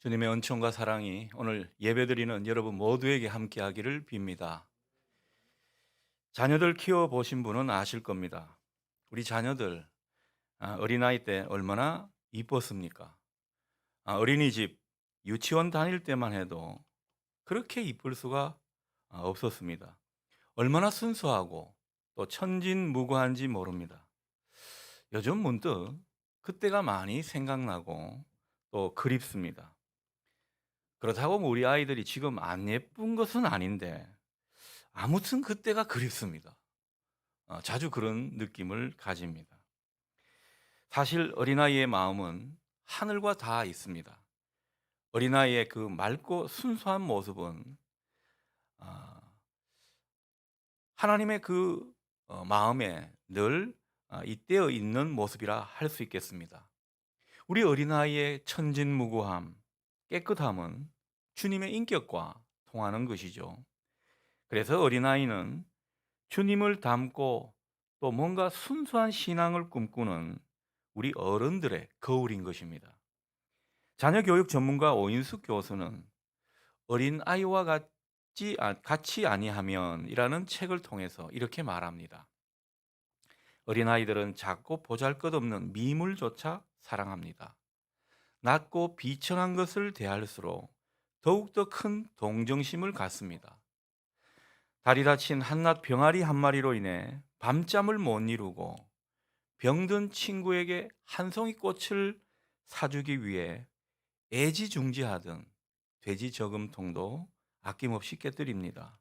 주님의 은총과 사랑이 오늘 예배드리는 여러분 모두에게 함께하기를 빕니다. 자녀들 키워보신 분은 아실 겁니다. 우리 자녀들 어린아이 때 얼마나 이뻤습니까? 어린이집, 유치원 다닐 때만 해도 그렇게 이쁠 수가 없었습니다. 얼마나 순수하고 또 천진무구한지 모릅니다. 요즘 문득 그때가 많이 생각나고 또 그립습니다. 그렇다고 뭐 우리 아이들이 지금 안 예쁜 것은 아닌데 아무튼 그때가 그립습니다. 자주 그런 느낌을 가집니다. 사실 어린아이의 마음은 하늘과 닿아 있습니다. 어린아이의 그 맑고 순수한 모습은 아, 하나님의 그 마음에 늘 잇대어 있는 모습이라 할 수 있겠습니다. 우리 어린아이의 천진무구함, 깨끗함은 주님의 인격과 통하는 것이죠. 그래서 어린아이는 주님을 닮고 또 뭔가 순수한 신앙을 꿈꾸는 우리 어른들의 거울인 것입니다. 자녀 교육 전문가 오인숙 교수는 어린 아이와 같이 아니하면이라는 책을 통해서 이렇게 말합니다. 어린 아이들은 작고 보잘것없는 미물조차 사랑합니다. 낮고 비천한 것을 대할수록 더욱더 큰 동정심을 갖습니다. 다리 다친 한낱 병아리 한 마리로 인해 밤잠을 못 이루고 병든 친구에게 한 송이 꽃을 사주기 위해 애지중지하던 돼지 저금통도 아낌없이 깨뜨립니다.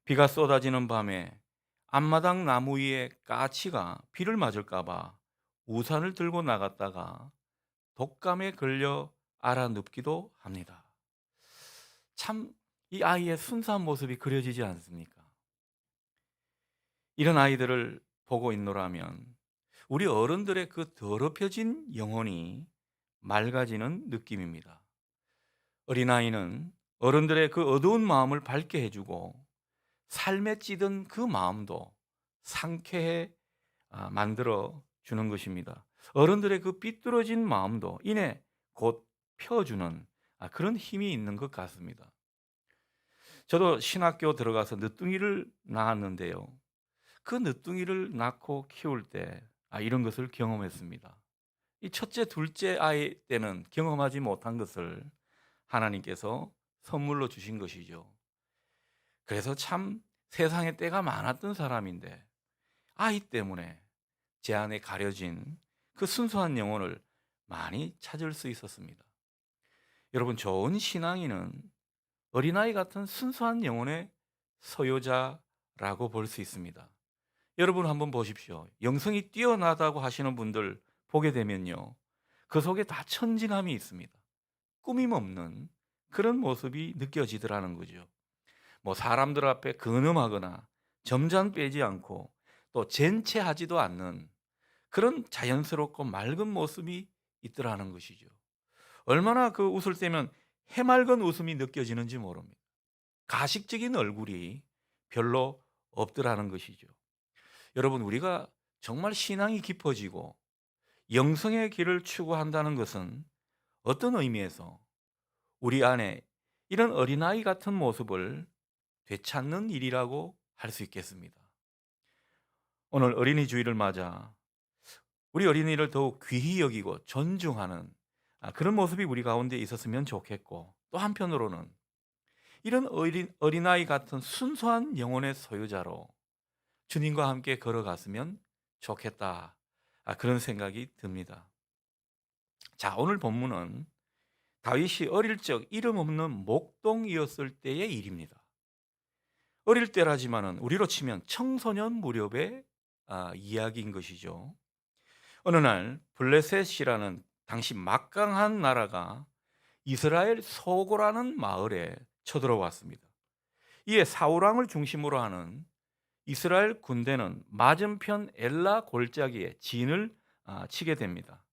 비가 쏟아지는 밤에 앞마당 나무 위에 까치가 비를 맞을까봐 우산을 들고 나갔다가 독감에 걸려 알아 눕기도 합니다. 참, 이 아이의 순수한 모습이 그려지지 않습니까? 이런 아이들을 보고 있노라면 우리 어른들의 그 더럽혀진 영혼이 맑아지는 느낌입니다. 어린아이는 어른들의 그 어두운 마음을 밝게 해주고 삶에 찌든 그 마음도 상쾌해 만들어 주는 것입니다. 어른들의 그 삐뚤어진 마음도 이내 곧 펴주는 그런 힘이 있는 것 같습니다. 저도 신학교 들어가서 늦둥이를 낳았는데요. 그 늦둥이를 낳고 키울 때 이런 것을 경험했습니다. 이 첫째, 둘째 아이 때는 경험하지 못한 것을 하나님께서 선물로 주신 것이죠. 그래서 참 세상에 때가 많았던 사람인데 아이 때문에 제 안에 가려진 그 순수한 영혼을 많이 찾을 수 있었습니다. 여러분, 좋은 신앙인은 어린아이 같은 순수한 영혼의 소유자라고 볼 수 있습니다. 여러분 한번 보십시오. 영성이 뛰어나다고 하시는 분들 보게 되면요. 그 속에 다 천진함이 있습니다. 꾸밈 없는 그런 모습이 느껴지더라는 거죠. 뭐 사람들 앞에 근엄하거나 점잖 빼지 않고 또 젠체하지도 않는 그런 자연스럽고 맑은 모습이 있더라는 것이죠. 얼마나 그 웃을 때면 해맑은 웃음이 느껴지는지 모릅니다. 가식적인 얼굴이 별로 없더라는 것이죠. 여러분, 우리가 정말 신앙이 깊어지고 영성의 길을 추구한다는 것은 어떤 의미에서 우리 안에 이런 어린아이 같은 모습을 되찾는 일이라고 할 수 있겠습니다. 오늘 어린이 주일을 맞아 우리 어린이를 더욱 귀히 여기고 존중하는 그런 모습이 우리 가운데 있었으면 좋겠고, 또 한편으로는 이런 어린아이 같은 순수한 영혼의 소유자로 주님과 함께 걸어갔으면 좋겠다. 그런 생각이 듭니다. 자, 오늘 본문은 다윗이 어릴 적 이름 없는 목동이었을 때의 일입니다. 어릴 때라지만은 우리로 치면 청소년 무렵의 이야기인 것이죠. 어느 날 블레셋이라는 당시 막강한 나라가 이스라엘 소고라는 마을에 쳐들어왔습니다. 이에 사울 왕을 중심으로 하는 이스라엘 군대는 맞은편 엘라 골짜기에 진을 치게 됩니다.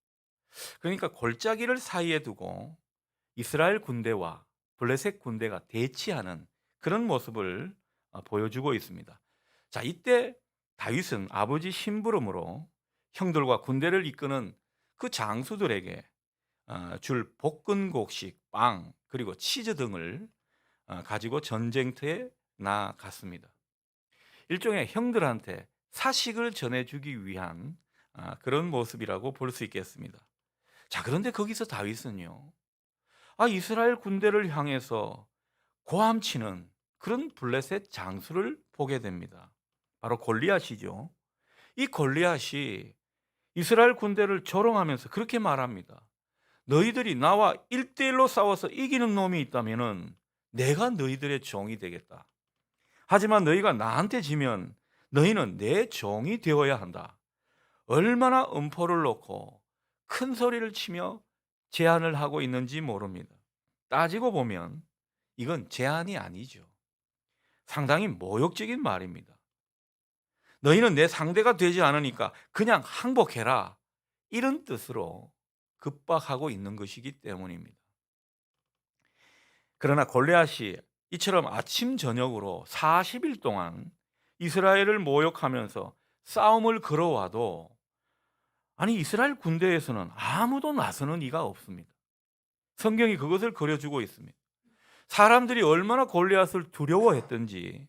그러니까 골짜기를 사이에 두고 이스라엘 군대와 블레셋 군대가 대치하는 그런 모습을 보여주고 있습니다. 자, 이때 다윗은 아버지 심부름으로 형들과 군대를 이끄는 그 장수들에게 줄 볶은 곡식, 빵, 그리고 치즈 등을 가지고 전쟁터에 나갔습니다. 일종의 형들한테 사식을 전해주기 위한 그런 모습이라고 볼 수 있겠습니다. 자, 그런데 거기서 다윗은요, 이스라엘 군대를 향해서 고함치는 그런 블레셋 장수를 보게 됩니다. 바로 골리앗이죠. 이 골리앗이 이스라엘 군대를 조롱하면서 그렇게 말합니다. 너희들이 나와 1대1로 싸워서 이기는 놈이 있다면은 내가 너희들의 종이 되겠다. 하지만 너희가 나한테 지면 너희는 내 종이 되어야 한다. 얼마나 음포를 놓고 큰 소리를 치며 제안을 하고 있는지 모릅니다. 따지고 보면 이건 제안이 아니죠. 상당히 모욕적인 말입니다. 너희는 내 상대가 되지 않으니까 그냥 항복해라. 이런 뜻으로 급박하고 있는 것이기 때문입니다. 그러나 골리앗이 이처럼 아침 저녁으로 40일 동안 이스라엘을 모욕하면서 싸움을 걸어와도 이스라엘 군대에서는 아무도 나서는 이가 없습니다. 성경이 그것을 그려주고 있습니다. 사람들이 얼마나 골리앗을 두려워했던지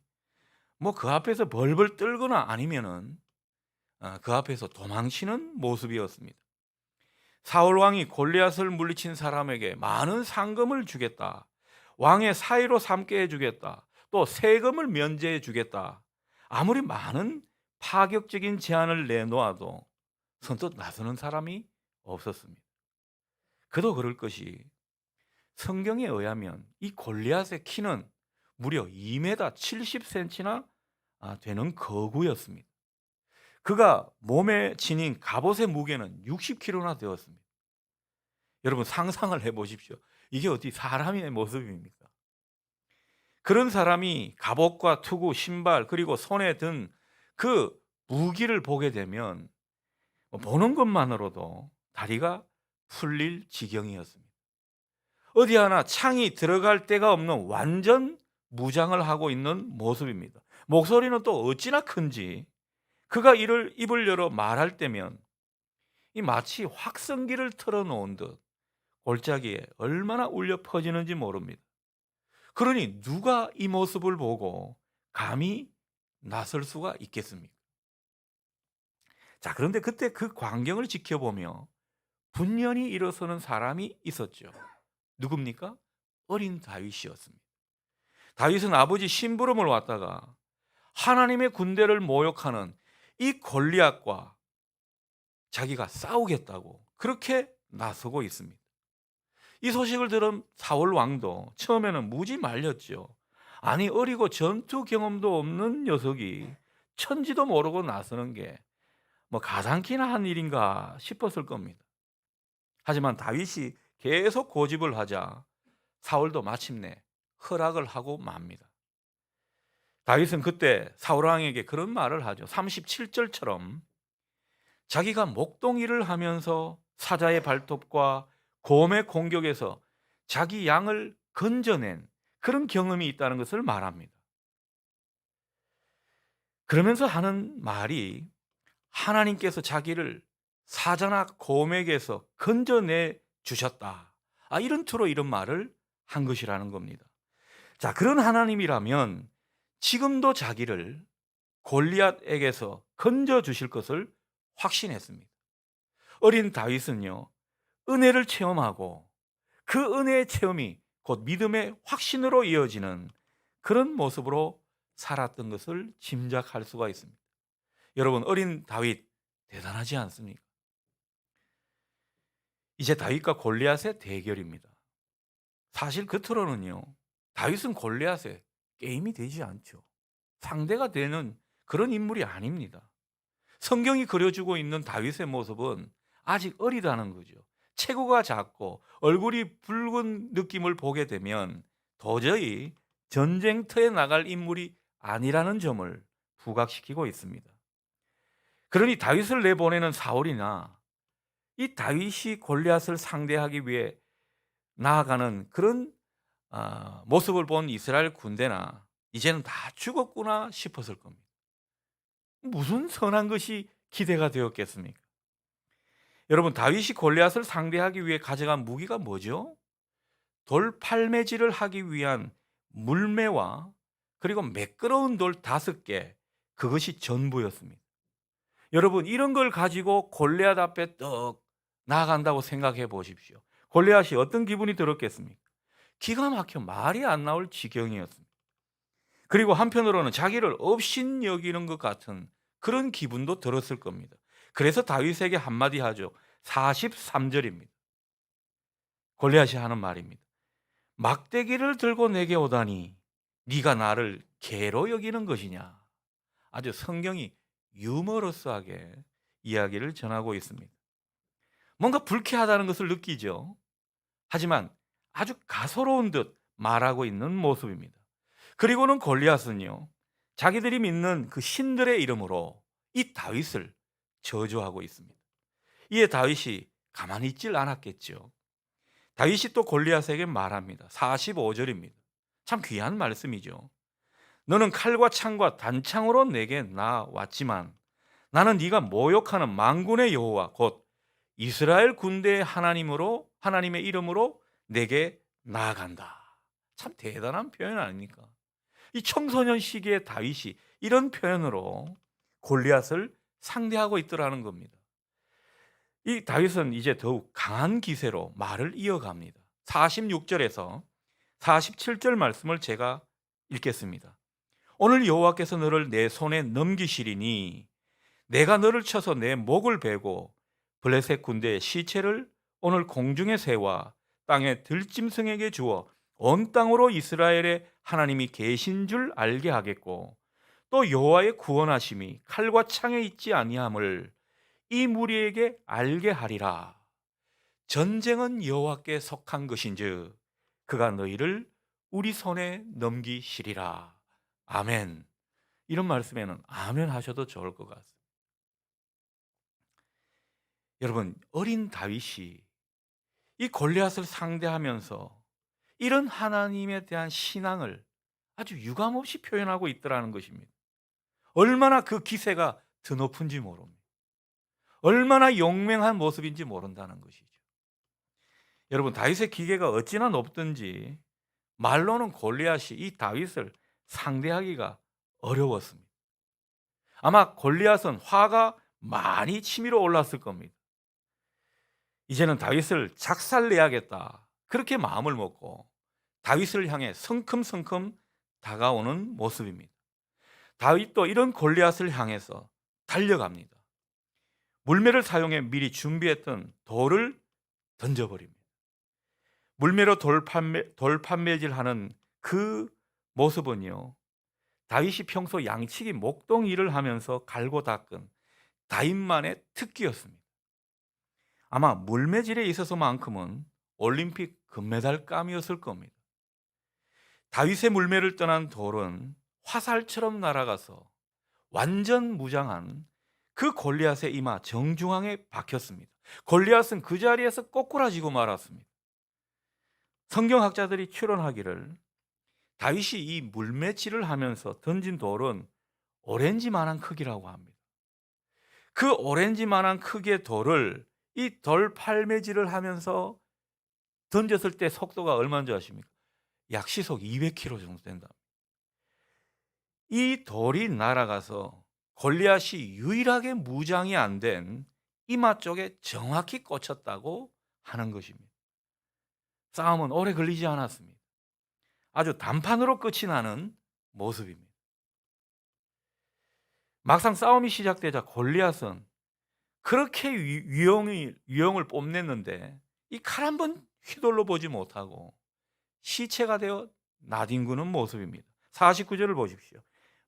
그 앞에서 벌벌 떨거나 아니면은 그 앞에서 도망치는 모습이었습니다. 사울 왕이 골리앗을 물리친 사람에게 많은 상금을 주겠다. 왕의 사위로 삼게 해주겠다. 또 세금을 면제해 주겠다. 아무리 많은 파격적인 제안을 내놓아도 선뜻 나서는 사람이 없었습니다. 그도 그럴 것이 성경에 의하면 이 골리앗의 키는 무려 2m 70cm나 되는 거구였습니다. 그가 몸에 지닌 갑옷의 무게는 60kg나 되었습니다. 여러분 상상을 해보십시오. 이게 어디 사람의 모습입니까? 그런 사람이 갑옷과 투구, 신발 그리고 손에 든 그 무기를 보게 되면 보는 것만으로도 다리가 풀릴 지경이었습니다. 어디 하나 창이 들어갈 데가 없는 완전 무장을 하고 있는 모습입니다. 목소리는 또 어찌나 큰지 그가 이를 입을 열어 말할 때면 이 마치 확성기를 틀어놓은 듯 골짜기에 얼마나 울려 퍼지는지 모릅니다. 그러니 누가 이 모습을 보고 감히 나설 수가 있겠습니까? 자, 그런데 그때 그 광경을 지켜보며 분연히 일어서는 사람이 있었죠. 누굽니까? 어린 다윗이었습니다. 다윗은 아버지 심부름을 왔다가 하나님의 군대를 모욕하는 이 골리앗과 자기가 싸우겠다고 그렇게 나서고 있습니다. 이 소식을 들은 사울 왕도 처음에는 무지 말렸죠. 어리고 전투 경험도 없는 녀석이 천지도 모르고 나서는 게 가상키나 한 일인가 싶었을 겁니다. 하지만 다윗이 계속 고집을 하자 사울도 마침내 허락을 하고 맙니다. 다윗은 그때 사울 왕에게 그런 말을 하죠. 37절처럼 자기가 목동일을 하면서 사자의 발톱과 곰의 공격에서 자기 양을 건져낸 그런 경험이 있다는 것을 말합니다. 그러면서 하는 말이 하나님께서 자기를 사자나 곰에게서 건져내 주셨다. 이런 투로 이런 말을 한 것이라는 겁니다. 자, 그런 하나님이라면 지금도 자기를 골리앗에게서 건져 주실 것을 확신했습니다. 어린 다윗은요, 은혜를 체험하고 그 은혜의 체험이 곧 믿음의 확신으로 이어지는 그런 모습으로 살았던 것을 짐작할 수가 있습니다. 여러분, 어린 다윗 대단하지 않습니까? 이제 다윗과 골리앗의 대결입니다. 사실 겉으로는요, 다윗은 골리앗의 게임이 되지 않죠. 상대가 되는 그런 인물이 아닙니다. 성경이 그려주고 있는 다윗의 모습은 아직 어리다는 거죠. 체구가 작고 얼굴이 붉은 느낌을 보게 되면 도저히 전쟁터에 나갈 인물이 아니라는 점을 부각시키고 있습니다. 그러니 다윗을 내보내는 사울이나 이 다윗이 골리앗을 상대하기 위해 나아가는 그런 모습을 본 이스라엘 군대나 이제는 다 죽었구나 싶었을 겁니다. 무슨 선한 것이 기대가 되었겠습니까? 여러분, 다윗이 골리앗을 상대하기 위해 가져간 무기가 뭐죠? 돌팔매질을 하기 위한 물매와 그리고 매끄러운 돌 5개, 그것이 전부였습니다. 여러분, 이런 걸 가지고 골리앗 앞에 떡 나아간다고 생각해 보십시오. 골리앗이 어떤 기분이 들었겠습니까? 기가 막혀 말이 안 나올 지경이었습니다. 그리고 한편으로는 자기를 업신 여기는 것 같은 그런 기분도 들었을 겁니다. 그래서 다윗에게 한마디 하죠. 43절입니다. 골리앗이 하는 말입니다. 막대기를 들고 내게 오다니 네가 나를 개로 여기는 것이냐. 아주 성경이 유머러스하게 이야기를 전하고 있습니다. 뭔가 불쾌하다는 것을 느끼죠. 하지만 아주 가소로운 듯 말하고 있는 모습입니다. 그리고는 골리앗은요, 자기들이 믿는 그 신들의 이름으로 이 다윗을 저주하고 있습니다. 이에 다윗이 가만히 있질 않았겠죠. 다윗이 또 골리앗에게 말합니다. 45절입니다. 참 귀한 말씀이죠. 너는 칼과 창과 단창으로 내게 나왔지만 나는 네가 모욕하는 만군의 여호와 곧 이스라엘 군대의 하나님의 이름으로 내게 나아간다. 참 대단한 표현 아닙니까? 이 청소년 시기의 다윗이 이런 표현으로 골리앗을 상대하고 있더라는 겁니다. 이 다윗은 이제 더욱 강한 기세로 말을 이어갑니다. 46절에서 47절 말씀을 제가 읽겠습니다. 오늘 여호와께서 너를 내 손에 넘기시리니 내가 너를 쳐서 내 목을 베고 블레셋 군대의 시체를 오늘 공중의 새와 땅의 들짐승에게 주어 온 땅으로 이스라엘의 하나님이 계신 줄 알게 하겠고 또 여호와의 구원하심이 칼과 창에 있지 아니함을 이 무리에게 알게 하리라. 전쟁은 여호와께 속한 것인즉 그가 너희를 우리 손에 넘기시리라. 아멘. 이런 말씀에는 아멘 하셔도 좋을 것 같습니다. 여러분, 어린 다윗이 이 골리앗을 상대하면서 이런 하나님에 대한 신앙을 아주 유감없이 표현하고 있더라는 것입니다. 얼마나 그 기세가 드높은지 모릅니다. 얼마나 용맹한 모습인지 모른다는 것이죠. 여러분, 다윗의 기계가 어찌나 높든지 말로는 골리앗이 이 다윗을 상대하기가 어려웠습니다. 아마 골리앗은 화가 많이 치밀어 올랐을 겁니다. 이제는 다윗을 작살내야겠다, 그렇게 마음을 먹고 다윗을 향해 성큼성큼 다가오는 모습입니다. 다윗도 이런 골리앗을 향해서 달려갑니다. 물매를 사용해 미리 준비했던 돌을 던져버립니다. 물매로 돌판매질하는 그 모습은요, 다윗이 평소 양치기 목동 일을 하면서 갈고 닦은 다윗만의 특기였습니다. 아마 물매질에 있어서만큼은 올림픽 금메달감이었을 겁니다. 다윗의 물매를 떠난 돌은 화살처럼 날아가서 완전 무장한 그 골리앗의 이마 정중앙에 박혔습니다. 골리앗은 그 자리에서 꼬꾸라지고 말았습니다. 성경학자들이 추론하기를 다윗이 이 물매질을 하면서 던진 돌은 오렌지만한 크기라고 합니다. 그 오렌지만한 크기의 돌을 이 돌팔매질을 하면서 던졌을 때 속도가 얼마인 줄 아십니까? 약 시속 200km 정도 된다. 이 돌이 날아가서 골리앗이 유일하게 무장이 안 된 이마 쪽에 정확히 꽂혔다고 하는 것입니다. 싸움은 오래 걸리지 않았습니다. 아주 단판으로 끝이 나는 모습입니다. 막상 싸움이 시작되자 골리앗은 그렇게 위용을 뽐냈는데 이 칼 한 번 휘둘러 보지 못하고 시체가 되어 나뒹구는 모습입니다. 49절을 보십시오.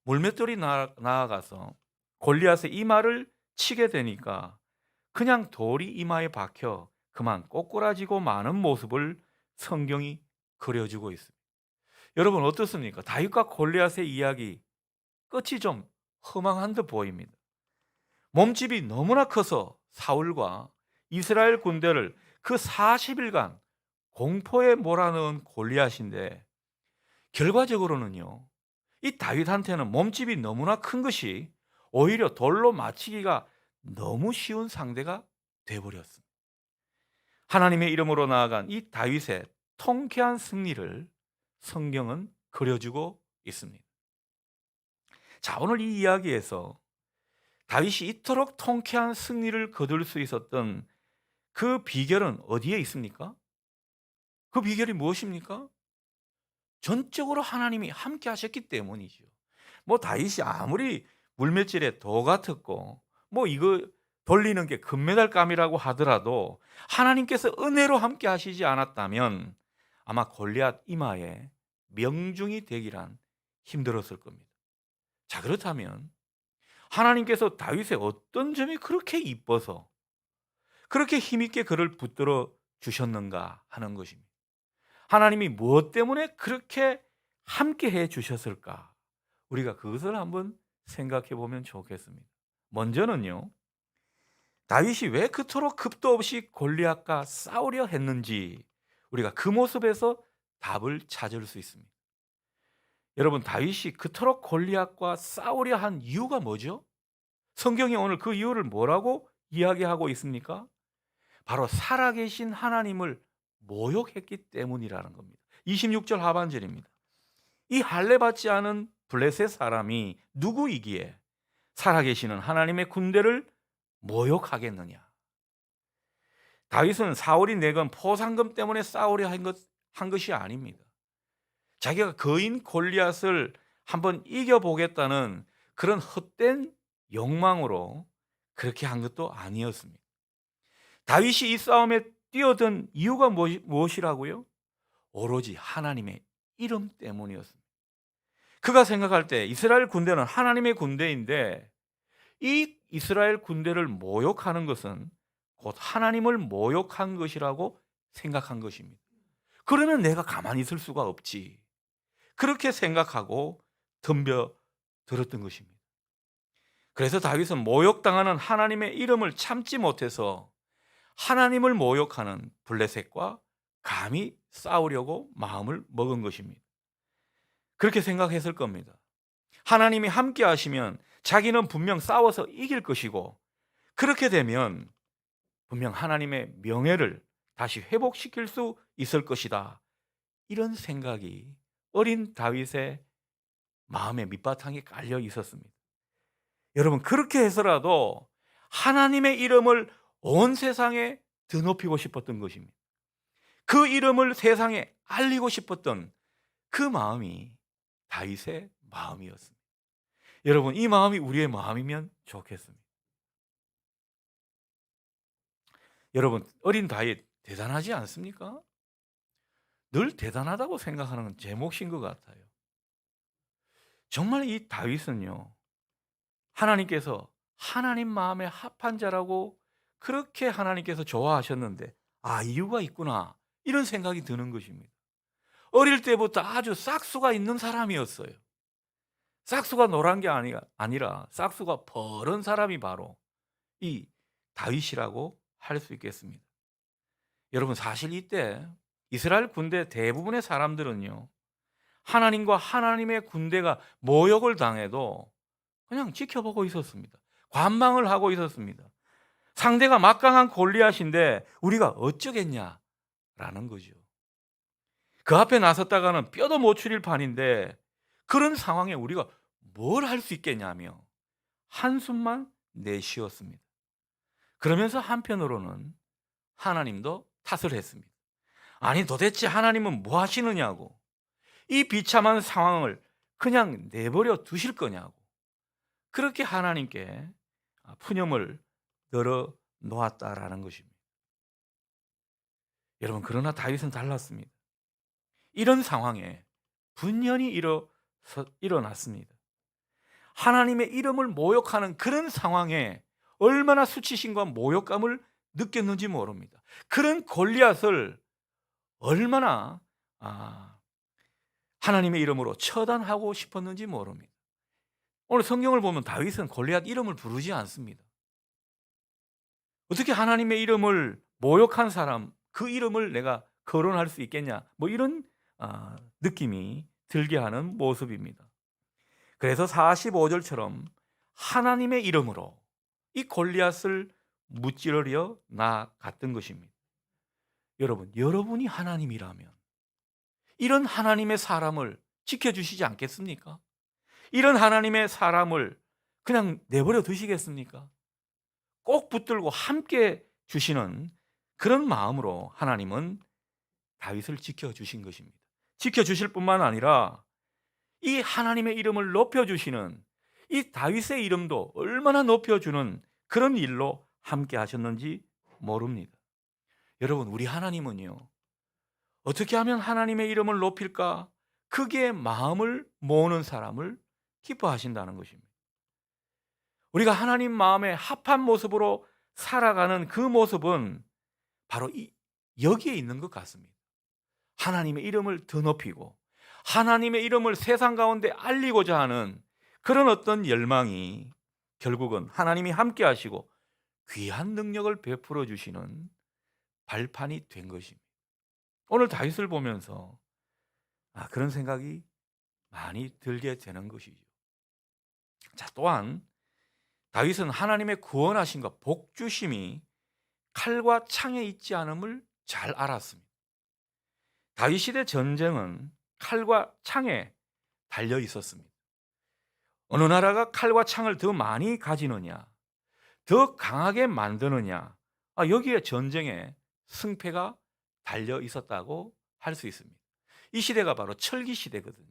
물맷돌이 나아가서 골리앗의 이마를 치게 되니까 그냥 돌이 이마에 박혀 그만 꼬꾸라지고 마는 모습을 성경이 그려주고 있습니다. 여러분, 어떻습니까? 다윗과 골리앗의 이야기 끝이 좀 허망한 듯 보입니다. 몸집이 너무나 커서 사울과 이스라엘 군대를 그 40일간 공포에 몰아넣은 골리앗인데 결과적으로는요, 이 다윗한테는 몸집이 너무나 큰 것이 오히려 돌로 맞히기가 너무 쉬운 상대가 돼버렸습니다. 하나님의 이름으로 나아간 이 다윗의 통쾌한 승리를 성경은 그려주고 있습니다. 자, 오늘 이 이야기에서 다윗이 이토록 통쾌한 승리를 거둘 수 있었던 그 비결은 어디에 있습니까? 그 비결이 무엇입니까? 전적으로 하나님이 함께 하셨기 때문이죠. 뭐 다윗이 아무리 물맷질에 도 같았고 뭐 이거 돌리는 게 금메달감이라고 하더라도 하나님께서 은혜로 함께 하시지 않았다면 아마 골리앗 이마에 명중이 되기란 힘들었을 겁니다. 자, 그렇다면 하나님께서 다윗의 어떤 점이 그렇게 이뻐서 그렇게 힘있게 그를 붙들어 주셨는가 하는 것입니다. 하나님이 무엇 때문에 그렇게 함께 해 주셨을까? 우리가 그것을 한번 생각해 보면 좋겠습니다. 먼저는요, 다윗이 왜 그토록 급도 없이 골리앗과 싸우려 했는지 우리가 그 모습에서 답을 찾을 수 있습니다. 여러분, 다윗이 그토록 골리앗과 싸우려 한 이유가 뭐죠? 성경이 오늘 그 이유를 뭐라고 이야기하고 있습니까? 바로 살아계신 하나님을 모욕했기 때문이라는 겁니다. 26절 하반절입니다. 이 할례 받지 않은 블레셋 사람이 누구이기에 살아계시는 하나님의 군대를 모욕하겠느냐. 다윗은 사울이 내건 포상금 때문에 싸우려 한 것이 아닙니다. 자기가 거인 골리앗을 한번 이겨보겠다는 그런 헛된 욕망으로 그렇게 한 것도 아니었습니다. 다윗이 이 싸움에 뛰어든 이유가 무엇이라고요? 오로지 하나님의 이름 때문이었습니다. 그가 생각할 때 이스라엘 군대는 하나님의 군대인데 이 이스라엘 군대를 모욕하는 것은 곧 하나님을 모욕한 것이라고 생각한 것입니다. 그러면 내가 가만히 있을 수가 없지. 그렇게 생각하고 덤벼 들었던 것입니다. 그래서 다윗은 모욕당하는 하나님의 이름을 참지 못해서 하나님을 모욕하는 블레셋과 감히 싸우려고 마음을 먹은 것입니다. 그렇게 생각했을 겁니다. 하나님이 함께 하시면 자기는 분명 싸워서 이길 것이고 그렇게 되면 분명 하나님의 명예를 다시 회복시킬 수 있을 것이다. 이런 생각이 어린 다윗의 마음의 밑바탕에 깔려 있었습니다. 여러분, 그렇게 해서라도 하나님의 이름을 온 세상에 드높이고 싶었던 것입니다. 그 이름을 세상에 알리고 싶었던 그 마음이 다윗의 마음이었습니다. 여러분, 이 마음이 우리의 마음이면 좋겠습니다. 여러분, 어린 다윗 대단하지 않습니까? 늘 대단하다고 생각하는 건 제 몫인 것 같아요. 정말 이 다윗은요, 하나님께서 하나님 마음에 합한 자라고 그렇게 하나님께서 좋아하셨는데 이유가 있구나 이런 생각이 드는 것입니다. 어릴 때부터 아주 싹수가 있는 사람이었어요. 싹수가 노란 게 아니라 싹수가 퍼른 사람이 바로 이 다윗이라고 할 수 있겠습니다. 여러분, 사실 이때 이스라엘 군대 대부분의 사람들은요, 하나님과 하나님의 군대가 모욕을 당해도 그냥 지켜보고 있었습니다. 관망을 하고 있었습니다. 상대가 막강한 골리앗인데 우리가 어쩌겠냐라는 거죠. 그 앞에 나섰다가는 뼈도 못 추릴 판인데 그런 상황에 우리가 뭘 할 수 있겠냐며 한숨만 내쉬었습니다. 그러면서 한편으로는 하나님도 탓을 했습니다. 아니, 도대체 하나님은 뭐 하시느냐고, 이 비참한 상황을 그냥 내버려 두실 거냐고, 그렇게 하나님께 푸념을 널어 놓았다라는 것입니다. 여러분, 그러나 다윗은 달랐습니다. 이런 상황에 분연히 일어났습니다. 하나님의 이름을 모욕하는 그런 상황에 얼마나 수치심과 모욕감을 느꼈는지 모릅니다. 그런 골리앗을 얼마나 하나님의 이름으로 처단하고 싶었는지 모릅니다. 오늘 성경을 보면 다윗은 골리앗 이름을 부르지 않습니다. 어떻게 하나님의 이름을 모욕한 사람, 그 이름을 내가 거론할 수 있겠냐, 뭐 이런 느낌이 들게 하는 모습입니다. 그래서 45절처럼 하나님의 이름으로 이 골리앗을 무찌르려 나갔던 것입니다. 여러분, 여러분이 하나님이라면 이런 하나님의 사람을 지켜주시지 않겠습니까? 이런 하나님의 사람을 그냥 내버려 두시겠습니까? 꼭 붙들고 함께 주시는 그런 마음으로 하나님은 다윗을 지켜주신 것입니다. 지켜주실 뿐만 아니라 이 하나님의 이름을 높여주시는 이 다윗의 이름도 얼마나 높여주는 그런 일로 함께 하셨는지 모릅니다. 여러분, 우리 하나님은요, 어떻게 하면 하나님의 이름을 높일까? 크게 마음을 모으는 사람을 기뻐하신다는 것입니다. 우리가 하나님 마음에 합한 모습으로 살아가는 그 모습은 바로 여기에 있는 것 같습니다. 하나님의 이름을 더 높이고 하나님의 이름을 세상 가운데 알리고자 하는 그런 어떤 열망이 결국은 하나님이 함께 하시고 귀한 능력을 베풀어 주시는 발판이 된 것입니다. 오늘 다윗을 보면서 그런 생각이 많이 들게 되는 것이죠. 자, 또한 다윗은 하나님의 구원하심과 복주심이 칼과 창에 있지 않음을 잘 알았습니다. 다윗 시대 전쟁은 칼과 창에 달려 있었습니다. 어느 나라가 칼과 창을 더 많이 가지느냐, 더 강하게 만드느냐, 여기에 전쟁의 승패가 달려 있었다고 할 수 있습니다. 이 시대가 바로 철기 시대거든요.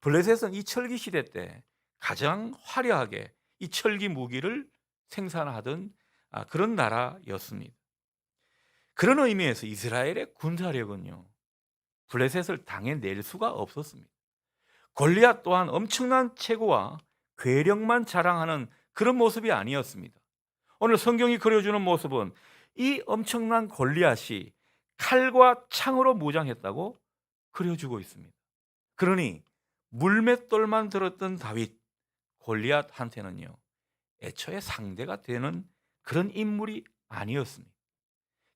블레셋은 이 철기 시대 때 가장 화려하게 이 철기 무기를 생산하던 그런 나라였습니다. 그런 의미에서 이스라엘의 군사력은요, 블레셋을 당해낼 수가 없었습니다. 골리앗 또한 엄청난 체구와 괴력만 자랑하는 그런 모습이 아니었습니다. 오늘 성경이 그려주는 모습은 이 엄청난 골리앗이 칼과 창으로 무장했다고 그려주고 있습니다. 그러니 물맷돌만 들었던 다윗, 골리앗한테는요, 애초에 상대가 되는 그런 인물이 아니었습니다.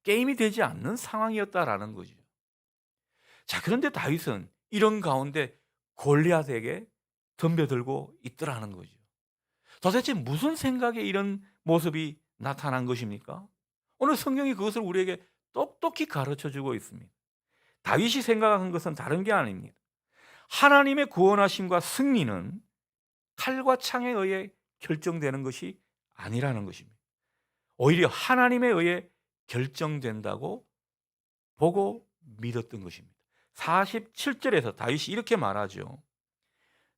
게임이 되지 않는 상황이었다라는 거죠. 자, 그런데 다윗은 이런 가운데 골리앗에게 덤벼들고 있더라는 거죠. 도대체 무슨 생각에 이런 모습이 나타난 것입니까? 오늘 성경이 그것을 우리에게 똑똑히 가르쳐 주고 있습니다. 다윗이 생각한 것은 다른 게 아닙니다. 하나님의 구원하심과 승리는 칼과 창에 의해 결정되는 것이 아니라는 것입니다. 오히려 하나님에 의해 결정된다고 보고 믿었던 것입니다. 47절에서 다윗이 이렇게 말하죠.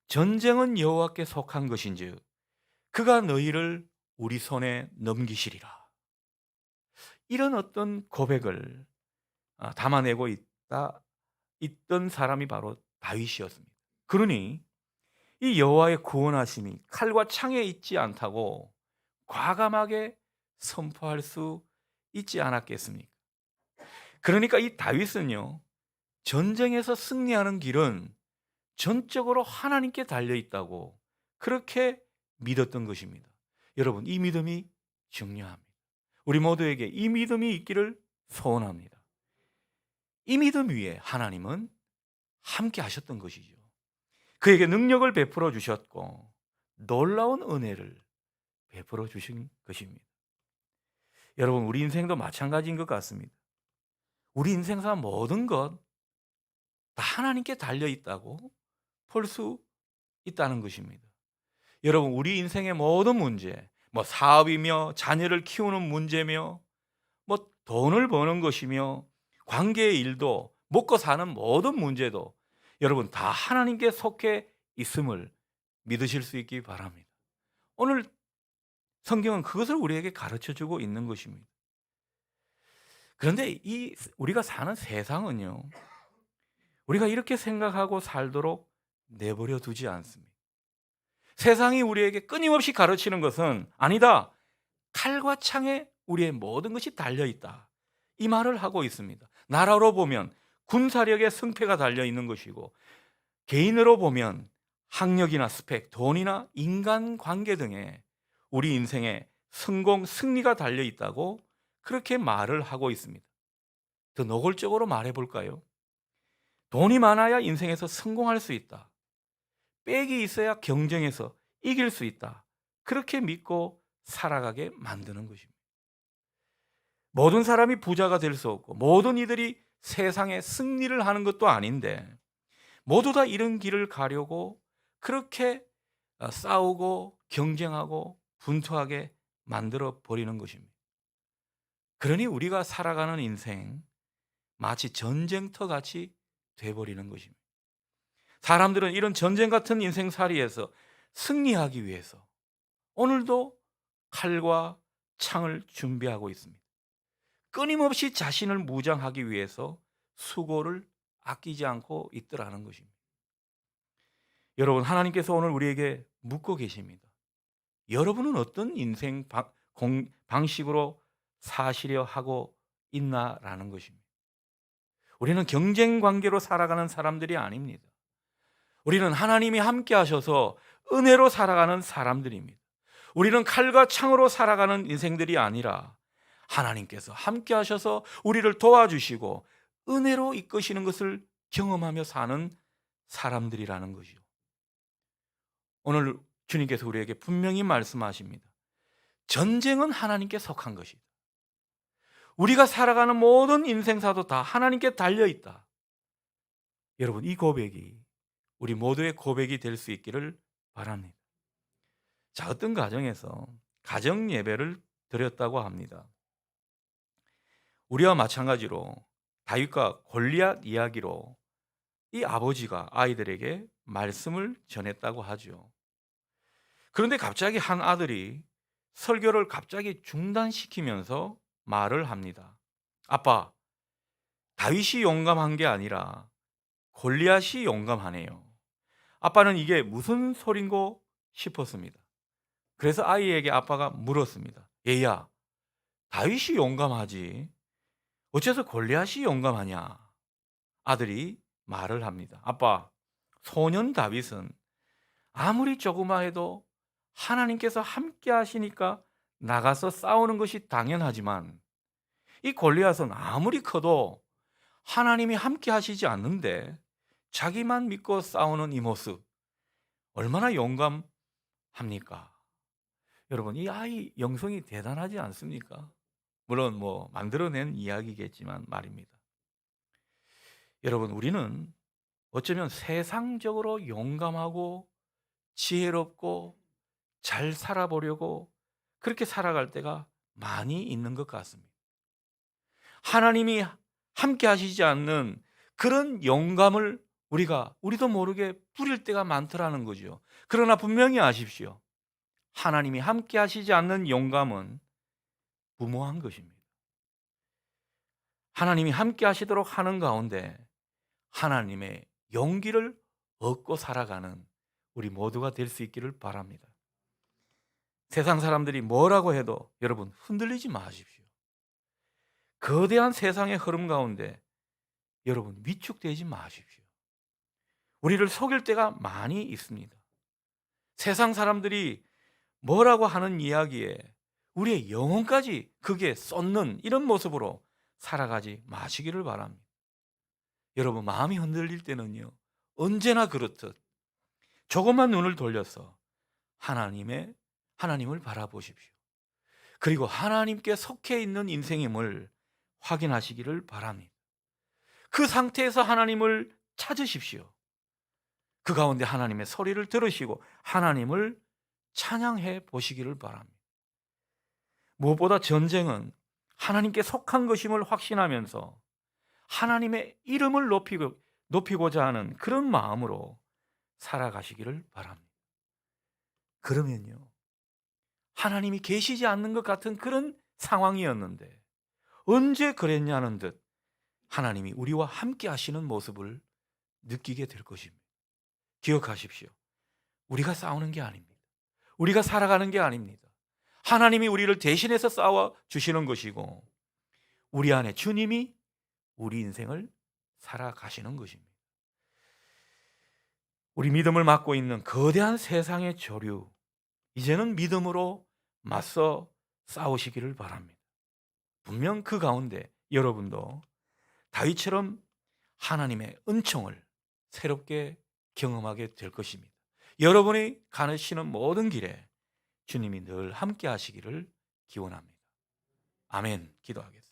전쟁은 여호와께 속한 것인즉 그가 너희를 우리 손에 넘기시리라. 이런 어떤 고백을 담아내고 있던 사람이 바로 다윗이었습니다. 그러니 이 여호와의 구원하심이 칼과 창에 있지 않다고 과감하게 선포할 수 있지 않았겠습니까? 그러니까 이 다윗은요, 전쟁에서 승리하는 길은 전적으로 하나님께 달려 있다고 그렇게 믿었던 것입니다. 여러분, 이 믿음이 중요합니다. 우리 모두에게 이 믿음이 있기를 소원합니다. 이 믿음 위에 하나님은 함께 하셨던 것이죠. 그에게 능력을 베풀어 주셨고 놀라운 은혜를 베풀어 주신 것입니다. 여러분, 우리 인생도 마찬가지인 것 같습니다. 우리 인생사 모든 것 다 하나님께 달려 있다고 볼 수 있다는 것입니다. 여러분, 우리 인생의 모든 문제, 사업이며 자녀를 키우는 문제며 돈을 버는 것이며 관계의 일도 먹고 사는 모든 문제도 여러분 다 하나님께 속해 있음을 믿으실 수 있기 바랍니다. 오늘 성경은 그것을 우리에게 가르쳐 주고 있는 것입니다. 그런데 우리가 사는 세상은요, 우리가 이렇게 생각하고 살도록 내버려 두지 않습니다. 세상이 우리에게 끊임없이 가르치는 것은 아니다, 칼과 창에 우리의 모든 것이 달려있다, 이 말을 하고 있습니다. 나라로 보면 군사력의 승패가 달려있는 것이고 개인으로 보면 학력이나 스펙, 돈이나 인간관계 등에 우리 인생의 성공, 승리가 달려있다고 그렇게 말을 하고 있습니다. 더 노골적으로 말해볼까요? 돈이 많아야 인생에서 성공할 수 있다, 빽이 있어야 경쟁에서 이길 수 있다, 그렇게 믿고 살아가게 만드는 것입니다. 모든 사람이 부자가 될 수 없고 모든 이들이 세상에 승리를 하는 것도 아닌데 모두 다 이런 길을 가려고 그렇게 싸우고 경쟁하고 분투하게 만들어 버리는 것입니다. 그러니 우리가 살아가는 인생 마치 전쟁터 같이 돼 버리는 것입니다. 사람들은 이런 전쟁 같은 인생살이에서 승리하기 위해서 오늘도 칼과 창을 준비하고 있습니다. 끊임없이 자신을 무장하기 위해서 수고를 아끼지 않고 있더라는 것입니다. 여러분, 하나님께서 오늘 우리에게 묻고 계십니다. 여러분은 어떤 인생 방식으로 사시려 하고 있나라는 것입니다. 우리는 경쟁 관계로 살아가는 사람들이 아닙니다. 우리는 하나님이 함께 하셔서 은혜로 살아가는 사람들입니다. 우리는 칼과 창으로 살아가는 인생들이 아니라 하나님께서 함께 하셔서 우리를 도와주시고 은혜로 이끄시는 것을 경험하며 사는 사람들이라는 것이죠. 오늘 주님께서 우리에게 분명히 말씀하십니다. 전쟁은 하나님께 속한 것이다. 우리가 살아가는 모든 인생사도 다 하나님께 달려있다. 여러분, 이 고백이 우리 모두의 고백이 될 수 있기를 바랍니다. 자, 어떤 가정에서 가정 예배를 드렸다고 합니다. 우리와 마찬가지로 다윗과 골리앗 이야기로 이 아버지가 아이들에게 말씀을 전했다고 하죠. 그런데 갑자기 한 아들이 설교를 갑자기 중단시키면서 말을 합니다. 아빠, 다윗이 용감한 게 아니라 골리앗이 용감하네요. 아빠는 이게 무슨 소린고 싶었습니다. 그래서 아이에게 아빠가 물었습니다. 얘야, 다윗이 용감하지 어째서 골리앗이 용감하냐? 아들이 말을 합니다. 아빠, 소년 다윗은 아무리 조그마해도 하나님께서 함께 하시니까 나가서 싸우는 것이 당연하지만 이 골리앗은 아무리 커도 하나님이 함께 하시지 않는데 자기만 믿고 싸우는 이 모습 얼마나 용감합니까? 여러분, 이 아이 영성이 대단하지 않습니까? 물론 뭐 만들어낸 이야기겠지만 말입니다. 여러분, 우리는 어쩌면 세상적으로 용감하고 지혜롭고 잘 살아보려고 그렇게 살아갈 때가 많이 있는 것 같습니다. 하나님이 함께 하시지 않는 그런 영감을 우리도 모르게 부릴 때가 많더라는 거죠. 그러나 분명히 아십시오. 하나님이 함께 하시지 않는 영감은 무모한 것입니다. 하나님이 함께 하시도록 하는 가운데 하나님의 용기를 얻고 살아가는 우리 모두가 될 수 있기를 바랍니다. 세상 사람들이 뭐라고 해도 여러분 흔들리지 마십시오. 거대한 세상의 흐름 가운데 여러분 위축되지 마십시오. 우리를 속일 때가 많이 있습니다. 세상 사람들이 뭐라고 하는 이야기에 우리의 영혼까지 그게 쏟는 이런 모습으로 살아가지 마시기를 바랍니다. 여러분, 마음이 흔들릴 때는요, 언제나 그렇듯 조금만 눈을 돌려서 하나님을 바라보십시오. 그리고 하나님께 속해 있는 인생임을 확인하시기를 바랍니다. 그 상태에서 하나님을 찾으십시오. 그 가운데 하나님의 소리를 들으시고 하나님을 찬양해 보시기를 바랍니다. 무엇보다 전쟁은 하나님께 속한 것임을 확신하면서 하나님의 이름을 높이고자 하는 그런 마음으로 살아가시기를 바랍니다. 그러면요, 하나님이 계시지 않는 것 같은 그런 상황이었는데 언제 그랬냐는 듯 하나님이 우리와 함께 하시는 모습을 느끼게 될 것입니다. 기억하십시오. 우리가 싸우는 게 아닙니다. 우리가 살아가는 게 아닙니다. 하나님이 우리를 대신해서 싸워 주시는 것이고 우리 안에 주님이 우리 인생을 살아가시는 것입니다. 우리 믿음을 맡고 있는 거대한 세상의 조류, 이제는 믿음으로 맞서 싸우시기를 바랍니다. 분명 그 가운데 여러분도 다윗처럼 하나님의 은총을 새롭게 경험하게 될 것입니다. 여러분이 가시는 모든 길에 주님이 늘 함께 하시기를 기원합니다. 아멘. 기도하겠습니다.